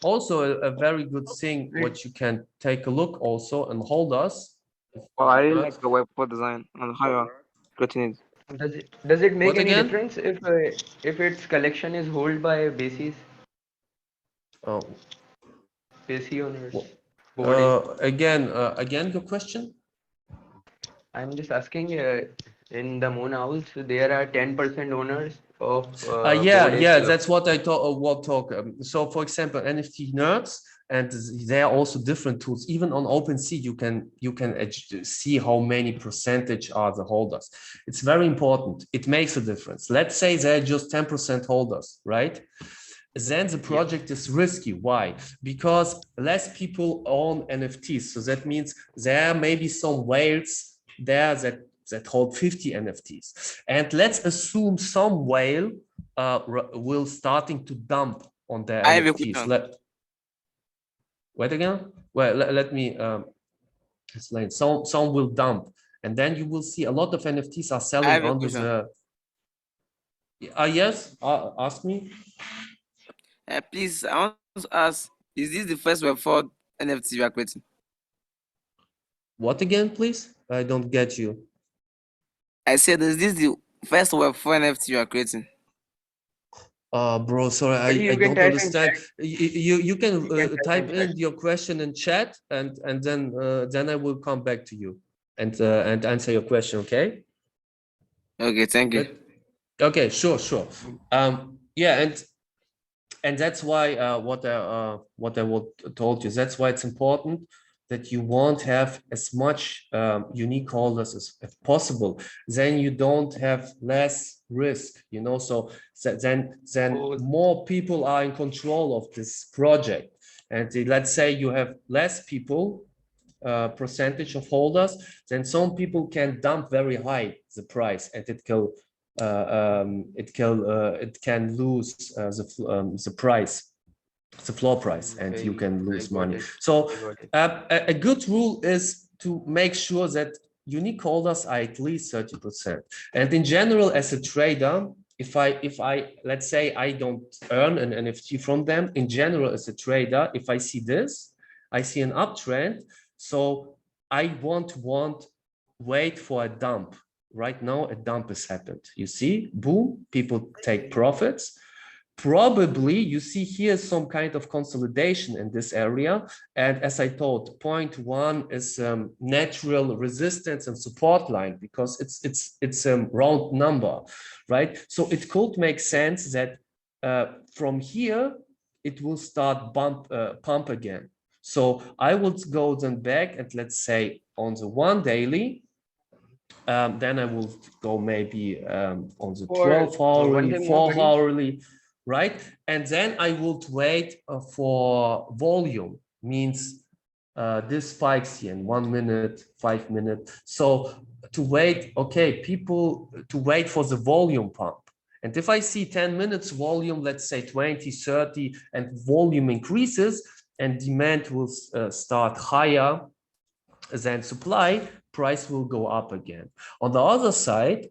Also a very good thing It, what you can take a look also and hold us. Well, I really like the web design and how you're creating it. does it make What any again? difference if its collection is held by bases, Oh, base owners, wh- board A? again your question. I'm just asking. In the Moon House, there are 10% owners of Yeah, board A's yeah, club. that's what I thought. What talk? So, for example, NFT nerds, and there are also different tools. Even on OpenSea, you can see how many percentage are the holders. It's very important. It makes a difference. Let's say they're just 10% holders, right? Then the Yeah. project is risky. Why? Because less people own NFTs. So that means there may be some whales there that hold 50 NFTs. And let's assume some whale will starting to dump on their I have a NFTs. question. Wait again. Well, let me explain. Some will dump, and then you will see a lot of NFTs are I selling have a under question. the. Yes. Ask me. Please, I want to ask, is this the first Web4 NFT you are creating? What again, please? I don't get you. I said, is this the first Web4 NFT you are creating? Bro, sorry, But I you can don't type in understand. chat. You can You can type type in chat. in your question in chat, and then I will come back to you and answer your question. Okay? Okay, thank you. Good. Okay, sure. Yeah, and that's why what I would told you. That's why it's important that you won't have as much unique holders as possible. Then you don't have less risk, So then Oh, more people are in control of this project. And let's say you have less people, percentage of holders, then some people can dump very high the price, and it can lose the price, the floor price, and you okay, can I lose got money. it. So I got it. a good rule is to make sure that unique holders are at least 30%. And in general, as a trader, if I let's say I don't earn an NFT from them, in general as a trader, if I see this, I see an uptrend, so I won't wait for a dump. Right now, a dump has happened. You see, boom, people take profits. Probably you see here some kind of consolidation in this area. And as I told, 0.1 is natural resistance and support line, because it's a round number, right? So it could make sense that from here, it will start pump again. So I would go then back and let's say on the 1 daily, then I will go maybe on the For 12 one hourly, thing more, 4 buddy. hourly, right? And then I would wait for volume, means this spikes here in 1 minute, 5 minutes. So to wait, okay, people to wait for the volume pump. And if I see 10 minutes volume, let's say 20, 30, and volume increases and demand will start higher than supply, price will go up again. On the other side,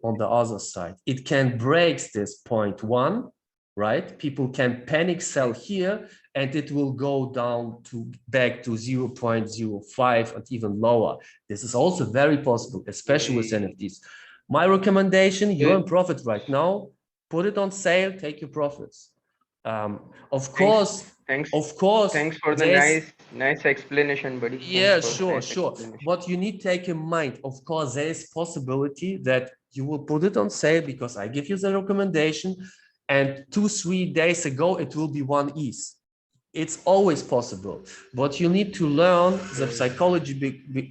it can break this 0.1, right? People can panic sell here, and it will go down to back to 0.05 and even lower. This is also very possible, especially with Okay. NFTs. My recommendation, you're in Then profit right now, put it on sale, take your profits. Of Thanks, course, thanks, of course, thanks for the there's nice explanation, buddy. yeah, Thanks for the sure, nice sure. explanation. But you need to take in mind, of course, there is possibility that you will put it on sale because I give you the recommendation, and 2-3 days ago it will be 1 ETH. It's always possible, but you need to learn the psychology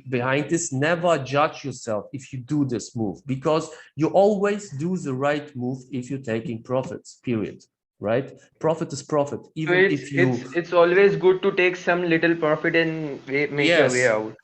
behind this. Never judge yourself if you do this move, because you always do the right move if you're taking profits, period. Right? Profit is profit. So Even if you, it's always good to take some little profit and make your way yes, out.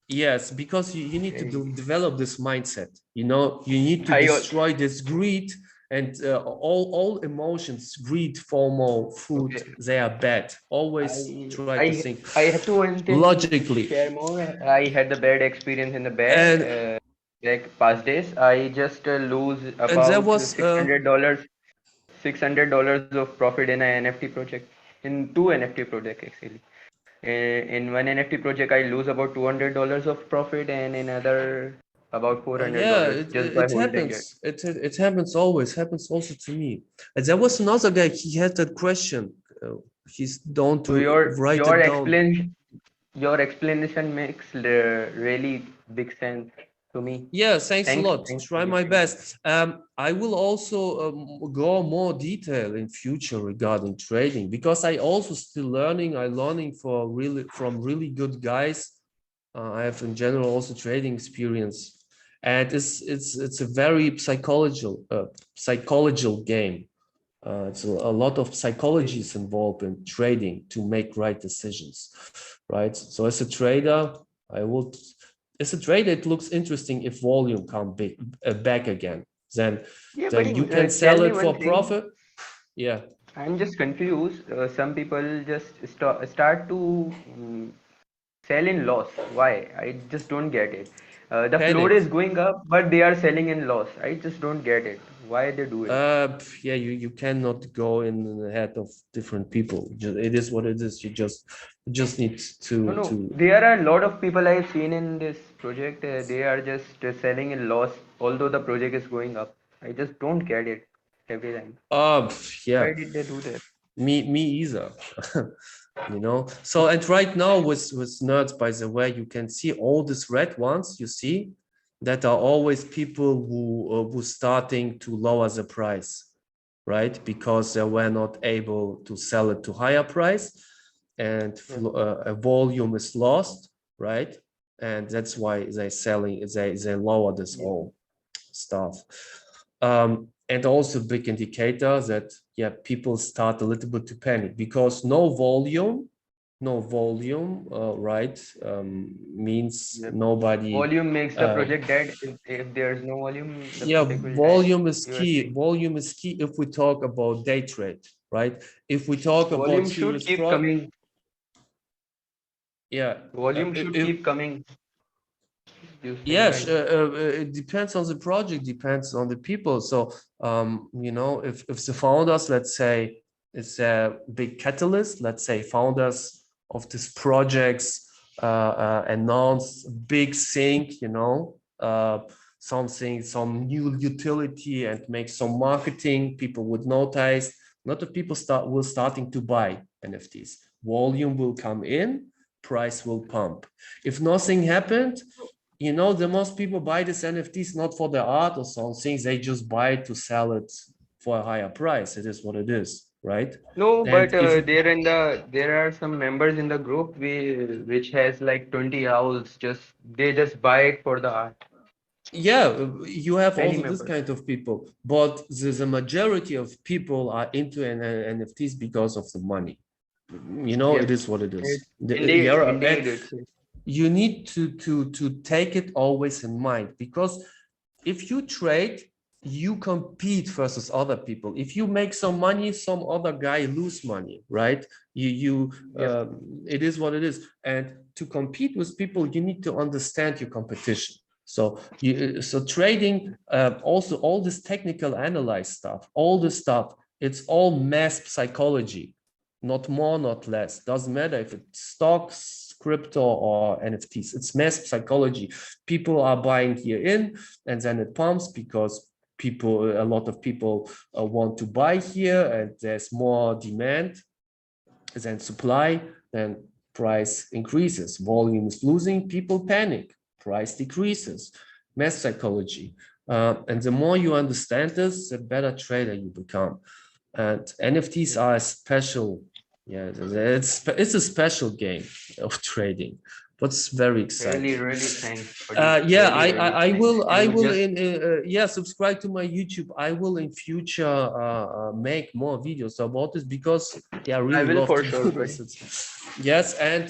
yes, because you need to I, develop this mindset. You know, you need to I destroy this greed and all emotions, greed, FOMO, food, okay. they are bad. Always I try to I think I have to one thing logically. share more. I had the bad experience in the bad And like past days. I just lose there about was $600 of profit in an NFT project, in two NFT projects actually. In one NFT project, I lose about $200 of profit, and in other about yeah, $400 just by it holding it. happens. It happens always. Happens also to me. And there was another guy. He had that question. He's down So to write it down. your explanation makes the really big sense to me. Yeah, thanks a lot. Thanks for Try the my explanation. best. I will also go more detail in future regarding trading, because I also still learning. I learning from really good guys. I have in general also trading experience, and it's a very psychological game. It's a lot of psychology is involved in trading to make right decisions, right? So as a trader, I would, as a trader, it looks interesting if volume come back again. Then, Yeah, then buddy, you can tell sell me it one for thing. profit. Yeah, I'm just confused. Some people just start to sell in loss. Why? I just don't get it. The floor is panic. going up, but they are selling in loss. I just don't get it. Why they do it? Yeah, you cannot go in the head of different people. It is what it is. You just need No, to no. There are a lot of people I've seen in this project. They are just selling in loss, although the project is going up. I just don't get it every time. yeah. Why did they do that? Me either. So, and right now with nerds, by the way, you can see all these red ones you see that are always people who starting to lower the price, right? Because they were not able to sell it to higher price, and Yeah. a volume is lost, right? And that's why they lower this Yeah. all stuff. And also big indicator that, yeah, people start a little bit to panic because no volume, right, means Yeah. nobody, Volume makes the uh, project dead. If there's no volume, the yeah, project will die. volume is You are key. saying. Volume is key if we talk about day trade, right? If we talk about Volume should serious keep fraud, coming. yeah, Volume should keep coming. You saying yes, right? it depends on the project, depends on the people. So, if the founders, let's say, it's a big catalyst, let's say founders of these projects announce big thing, something, some new utility, and make some marketing, people would notice. A lot of people will starting to buy NFTs. Volume will come in, price will pump. If nothing happened, the most people buy these NFTs not for the art or something. They just buy it to sell it for a higher price. It is what it is, right? No, but And if there are some members in the group which has like 20 owls. They just buy it for the art. yeah, you have Many also this members. kind of people, but the majority of people are into NFTs because of the money. It Yep. is what it is. Indeed, Yeah, indeed, it's you need to take it always in mind, because if you trade, you compete versus other people. If you make some money, some other guy lose money, right? yep. It is what it is. And to compete with people, you need to understand your competition. So trading, also all this technical analyze stuff, all this stuff, it's all mass psychology, not more, not less. Doesn't matter if it's stocks, crypto, or NFTs. It's mass psychology. People are buying here in, and then it pumps because a lot of people want to buy here, and there's more demand than supply, then price increases. Volume is losing, people panic, price decreases. Mass psychology. And the more you understand this, the better trader you become. And NFTs are a special, yeah, it's a special game of trading. What's very exciting. Really thanks. Yeah, Really I thanks. will Just yeah, subscribe to my YouTube. I will in future make more videos about this, because yeah, I I really will love for to sure, do this. Yes, and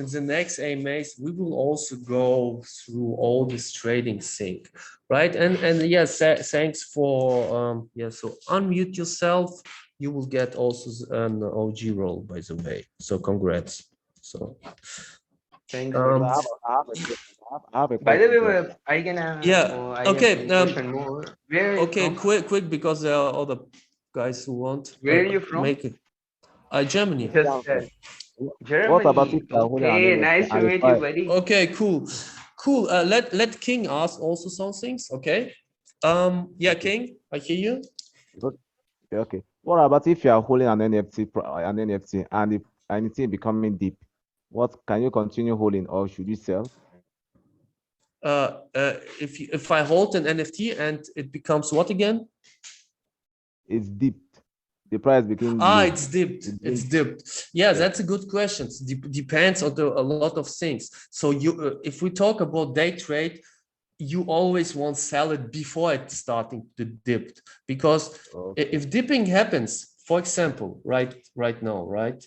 in the next AMAs we will also go through all this trading thing, right? And yes, thanks for yeah. So unmute yourself. You will get also an OG role, by the way. So congrats. So. thanks, But buddy. I have a question. I have a By the question, way, sir. I can Yeah. I have Okay. one question more. Where are you Okay. from? Quick, because there are other guys who want Where are you from? make it. Germany. Yeah, Just sir. What about if Germany. you are holding an Okay, NFT nice to and it's meet you, fine? buddy. Okay. Cool. Let King ask also some things. Okay. Yeah, Okay. King, I hear you. Good. Okay. What about if you are holding an NFT and if anything becoming deep? What can you continue holding or should you sell? If I hold an NFT and it becomes what again? It's deep. The price became low. It's dipped. It It's didn't- dipped. Yeah, yes. that's a good question. Depends on a lot of things. So if we talk about day trade, you always want to sell it before it's starting to dip, because Okay. if dipping happens, for example, right now, right?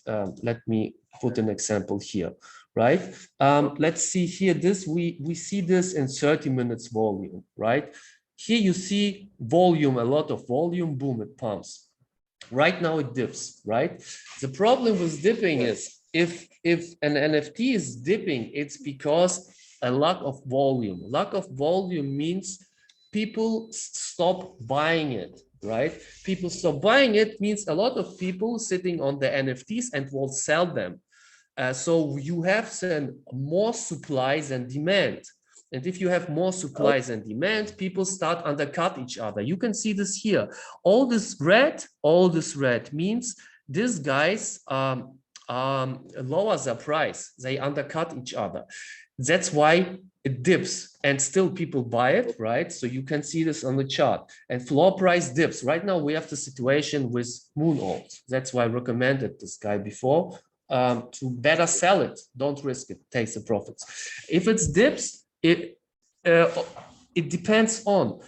Let me put an example here, right? Let's see here. We see this in 30 minutes volume, right? Here you see volume, a lot of volume, boom, it pumps. Right now it dips, right? The problem with dipping is if an NFT is dipping, it's because a lack of volume. Lack of volume means people stop buying it, right? People stop buying it means a lot of people sitting on the NFTs and will sell them. So you have then more supply than demand. And if you have more supplies and demand, people start undercut each other. You can see this here. All this red means these guys lower their price. They undercut each other. That's why it dips and still people buy it, right? So you can see this on the chart. And floor price dips. Right now we have the situation with moon alt. That's why I recommended this guy before. To better sell it, don't risk it, take the profits. If it's dips, it depends on.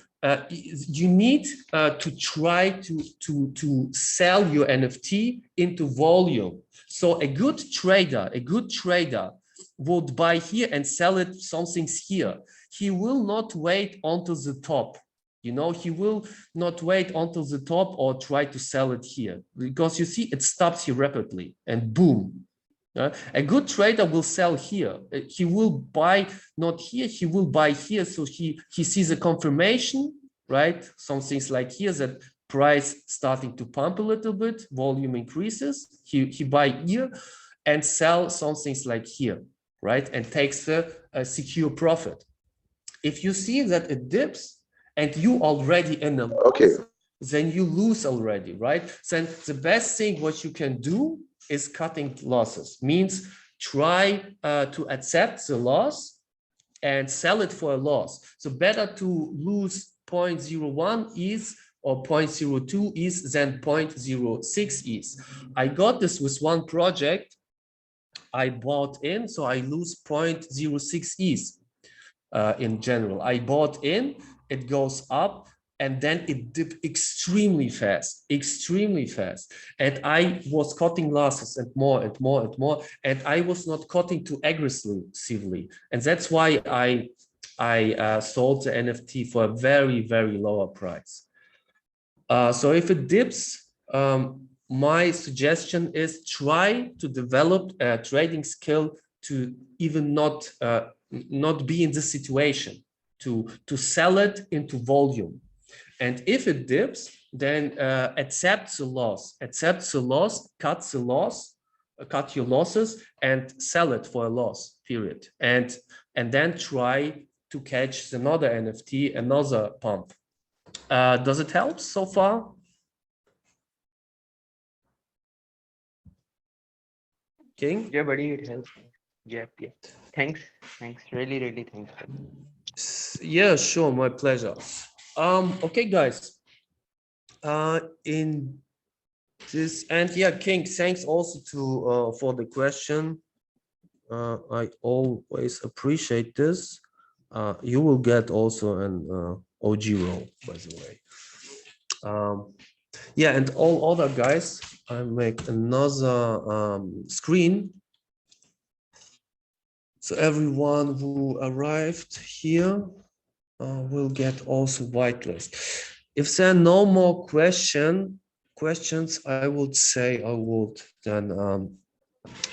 You need to try to sell your NFT into volume. So a good trader would buy here and sell it something's here. He will not wait until the top. You know, he will not wait until the top or try to sell it here, because you see it stops here rapidly and boom. A good trader will sell here. He will buy not here, he will buy here. So he sees a confirmation, right? Some things like here that price starting to pump a little bit, volume increases. He buy here and sell some things like here, right? And takes a secure profit. If you see that it dips, and you already in a loss, then you lose already, right? Then the best thing what you can do is cutting losses. Means try to accept the loss and sell it for a loss. So better to lose 0.01 ETH or 0.02 ETH than 0.06 ETH. I got this with one project I bought in, so I lose 0.06 ETH. In general, I bought in, it goes up, and then it dipped extremely fast, and I was cutting losses and more and more and more, and I was not cutting too aggressively, and that's why I sold the NFT for a very lower price. So if it dips, my suggestion is try to develop a trading skill to even not be in this situation, to sell it into volume. And if it dips, then accept the loss, cut your losses and sell it for a loss, period. And then try to catch another NFT, another pump. Does it help so far? King? Yeah, buddy, it helps. Yeah, yeah. Thanks. Thanks. Really, really thanks. Yeah, sure, my pleasure. Okay, guys. In this, and yeah, King, thanks also to for the question. I always appreciate this. You will get also an OG role, by the way. Yeah, and all other guys, I make another screen. So everyone who arrived here will get also whitelist. If there are no more questions, I would say I would then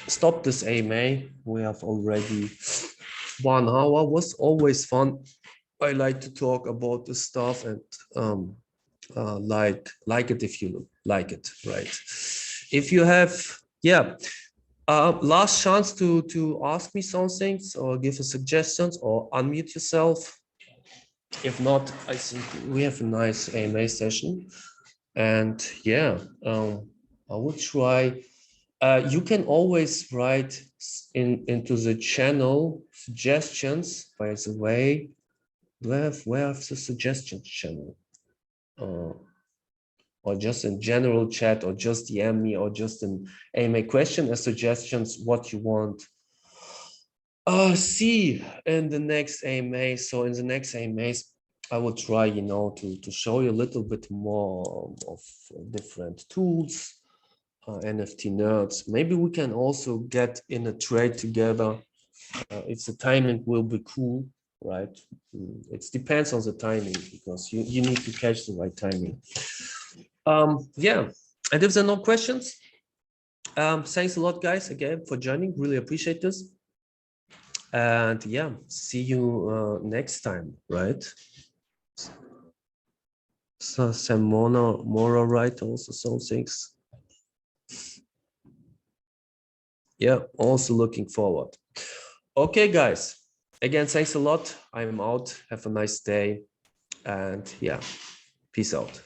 stop this AMA. We have already 1 hour. Was always fun. I like to talk about this stuff and like it if you like it, right? If you have, yeah, last chance to ask me some things or give a suggestions or unmute yourself. If not, I think we have a nice AMA session. And yeah, I will try. You can always write into the channel suggestions. By the way, where have the suggestions channel? Or just in general chat, or just DM me, or just an AMA question as suggestions what you want see in the next AMA. So in the next AMAs, I will try, to show you a little bit more of different tools, NFT nerds. Maybe we can also get in a trade together if the timing will be cool, right? It depends on the timing because you need to catch the right timing. Yeah, and if there are no questions, thanks a lot, guys, again for joining. Really appreciate this. And yeah, see you next time, right? So some Mora, right? Also some things. Yeah, also looking forward. Okay, guys. Again, thanks a lot. I'm out. Have a nice day. And yeah, peace out.